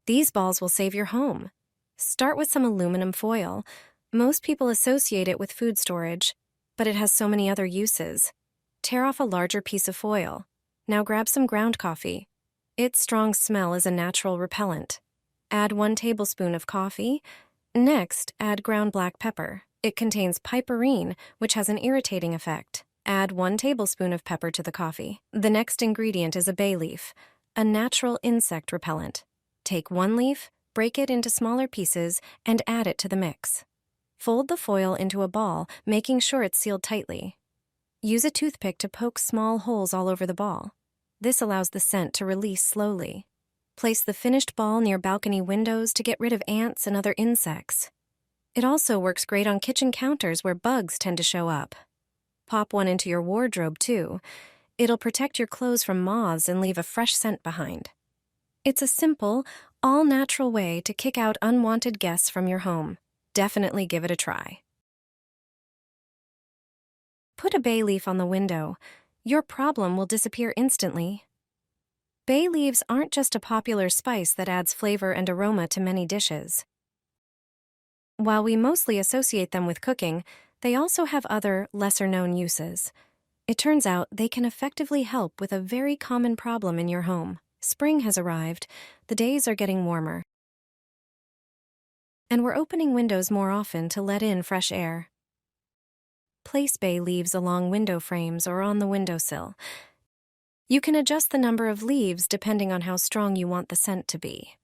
These balls will save your home. Start with some aluminum foil. Most people associate it with food storage, but it has so many other uses. Tear off a larger piece of foil. Now grab some ground coffee. Its strong smell is a natural repellent. Add 1 tablespoon of coffee. Next, add ground black pepper. It contains piperine, which has an irritating effect. Add 1 tablespoon of pepper to the coffee. The next ingredient is a bay leaf, a natural insect repellent. Take 1 leaf, break it into smaller pieces, and add it to the mix. Fold the foil into a ball, making sure it's sealed tightly. Use a toothpick to poke small holes all over the ball. This allows the scent to release slowly. Place the finished ball near balcony windows to get rid of ants and other insects. It also works great on kitchen counters where bugs tend to show up. Pop one into your wardrobe, too. It'll protect your clothes from moths and leave a fresh scent behind. It's a simple, all-natural way to kick out unwanted guests from your home. Definitely give it a try. Put a bay leaf on the window. Your problem will disappear instantly. Bay leaves aren't just a popular spice that adds flavor and aroma to many dishes. While we mostly associate them with cooking, they also have other, lesser-known uses. It turns out they can effectively help with a very common problem in your home. Spring has arrived. The days are getting warmer. And we're opening windows more often to let in fresh air. Place bay leaves along window frames or on the windowsill. You can adjust the number of leaves depending on how strong you want the scent to be.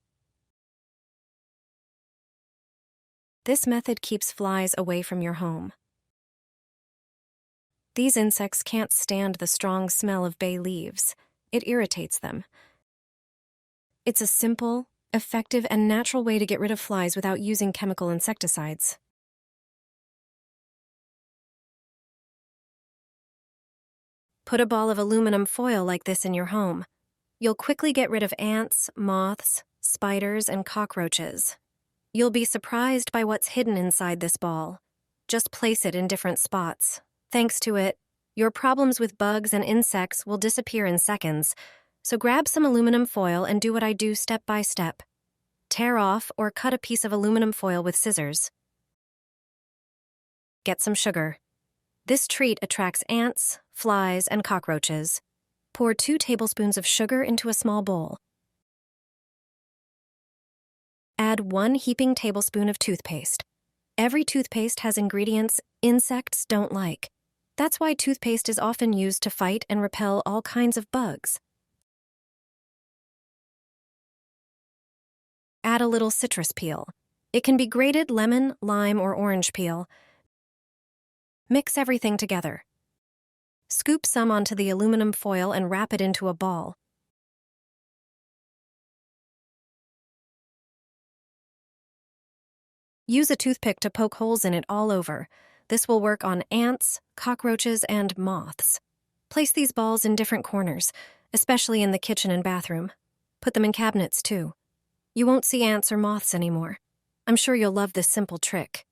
This method keeps flies away from your home. These insects can't stand the strong smell of bay leaves. It irritates them. It's a simple, effective, and natural way to get rid of flies without using chemical insecticides. Put a ball of aluminum foil like this in your home. You'll quickly get rid of ants, moths, spiders, and cockroaches. You'll be surprised by what's hidden inside this ball. Just place it in different spots. Thanks to it, your problems with bugs and insects will disappear in seconds. So grab some aluminum foil and do what I do step by step. Tear off or cut a piece of aluminum foil with scissors. Get some sugar. This treat attracts ants, flies, and cockroaches. Pour 2 tablespoons of sugar into a small bowl. Add 1 heaping tablespoon of toothpaste. Every toothpaste has ingredients insects don't like. That's why toothpaste is often used to fight and repel all kinds of bugs. Add a little citrus peel. It can be grated lemon, lime, or orange peel. Mix everything together. Scoop some onto the aluminum foil and wrap it into a ball. Use a toothpick to poke holes in it all over. This will work on ants, cockroaches, and moths. Place these balls in different corners, especially in the kitchen and bathroom. Put them in cabinets, too. You won't see ants or moths anymore. I'm sure you'll love this simple trick.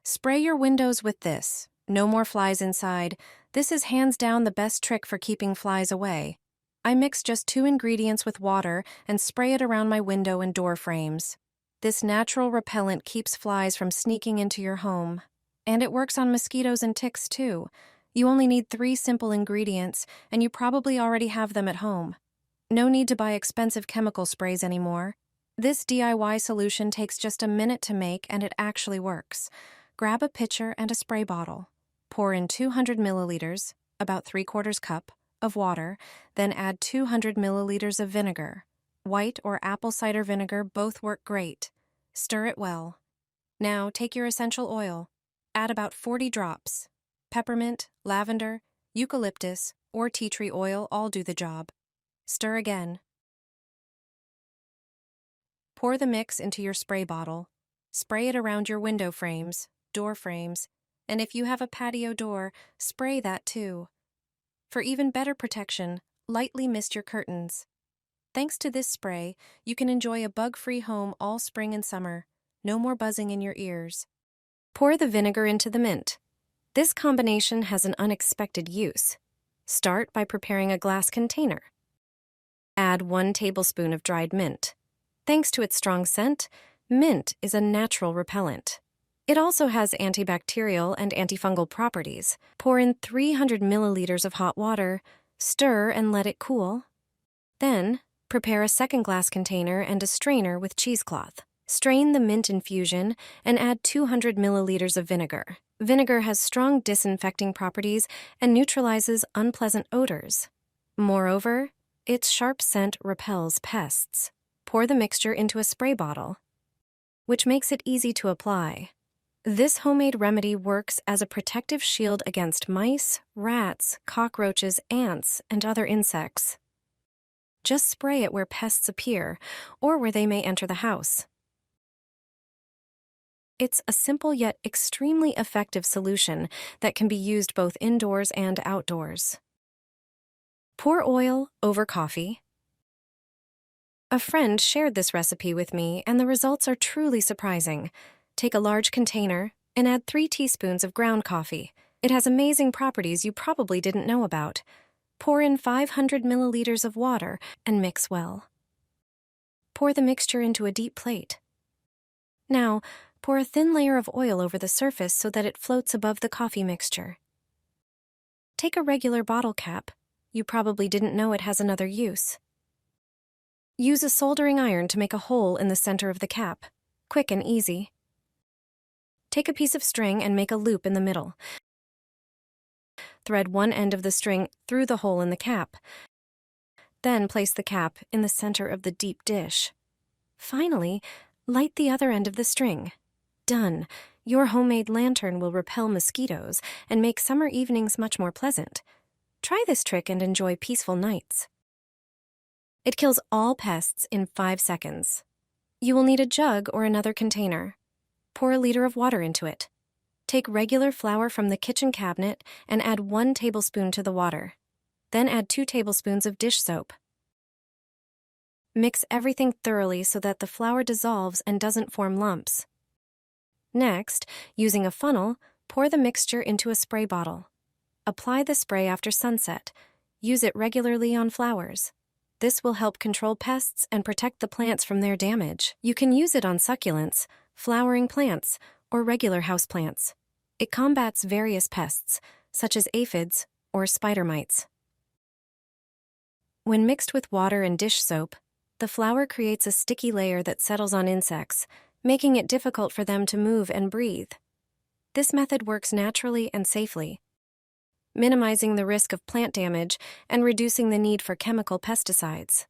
Spray your windows with this. No more flies inside. This is hands down the best trick for keeping flies away. I mix just 2 ingredients with water and spray it around my window and door frames. This natural repellent keeps flies from sneaking into your home. And it works on mosquitoes and ticks, too. You only need 3 simple ingredients, and you probably already have them at home. No need to buy expensive chemical sprays anymore. This DIY solution takes just a minute to make, and it actually works. Grab a pitcher and a spray bottle. Pour in 200 milliliters, about 3/4 cup, of water, then add 200 milliliters of vinegar. White or apple cider vinegar both work great. Stir it well. Now take your essential oil. Add about 40 drops. Peppermint, lavender, eucalyptus, or tea tree oil all do the job. Stir again. Pour the mix into your spray bottle. Spray it around your window frames, door frames, and if you have a patio door, spray that too. For even better protection, lightly mist your curtains. Thanks to this spray, you can enjoy a bug-free home all spring and summer. No more buzzing in your ears. Pour the vinegar into the mint. This combination has an unexpected use. Start by preparing a glass container. Add 1 tablespoon of dried mint. Thanks to its strong scent, mint is a natural repellent. It also has antibacterial and antifungal properties. Pour in 300 milliliters of hot water, stir and let it cool. Then, prepare a second glass container and a strainer with cheesecloth. Strain the mint infusion and add 200 milliliters of vinegar. Vinegar has strong disinfecting properties and neutralizes unpleasant odors. Moreover, its sharp scent repels pests. Pour the mixture into a spray bottle, which makes it easy to apply. This homemade remedy works as a protective shield against mice, rats, cockroaches, ants, and other insects. Just spray it where pests appear or where they may enter the house. It's a simple yet extremely effective solution that can be used both indoors and outdoors. Pour oil over coffee. A friend shared this recipe with me, and the results are truly surprising. Take a large container and add 3 teaspoons of ground coffee. It has amazing properties you probably didn't know about. Pour in 500 milliliters of water and mix well. Pour the mixture into a deep plate. Now, pour a thin layer of oil over the surface so that it floats above the coffee mixture. Take a regular bottle cap. You probably didn't know it has another use. Use a soldering iron to make a hole in the center of the cap. Quick and easy. Take a piece of string and make a loop in the middle. Thread one end of the string through the hole in the cap. Then place the cap in the center of the deep dish. Finally, light the other end of the string. Done. Your homemade lantern will repel mosquitoes and make summer evenings much more pleasant. Try this trick and enjoy peaceful nights. It kills all pests in 5 seconds. You will need a jug or another container. Pour a liter of water into it. Take regular flour from the kitchen cabinet and add 1 tablespoon to the water. Then add 2 tablespoons of dish soap. Mix everything thoroughly so that the flour dissolves and doesn't form lumps. Next, using a funnel, pour the mixture into a spray bottle. Apply the spray after sunset. Use it regularly on flowers. This will help control pests and protect the plants from their damage. You can use it on succulents, flowering plants, or regular houseplants. It combats various pests, such as aphids or spider mites. When mixed with water and dish soap, the flour creates a sticky layer that settles on insects, making it difficult for them to move and breathe. This method works naturally and safely, minimizing the risk of plant damage and reducing the need for chemical pesticides.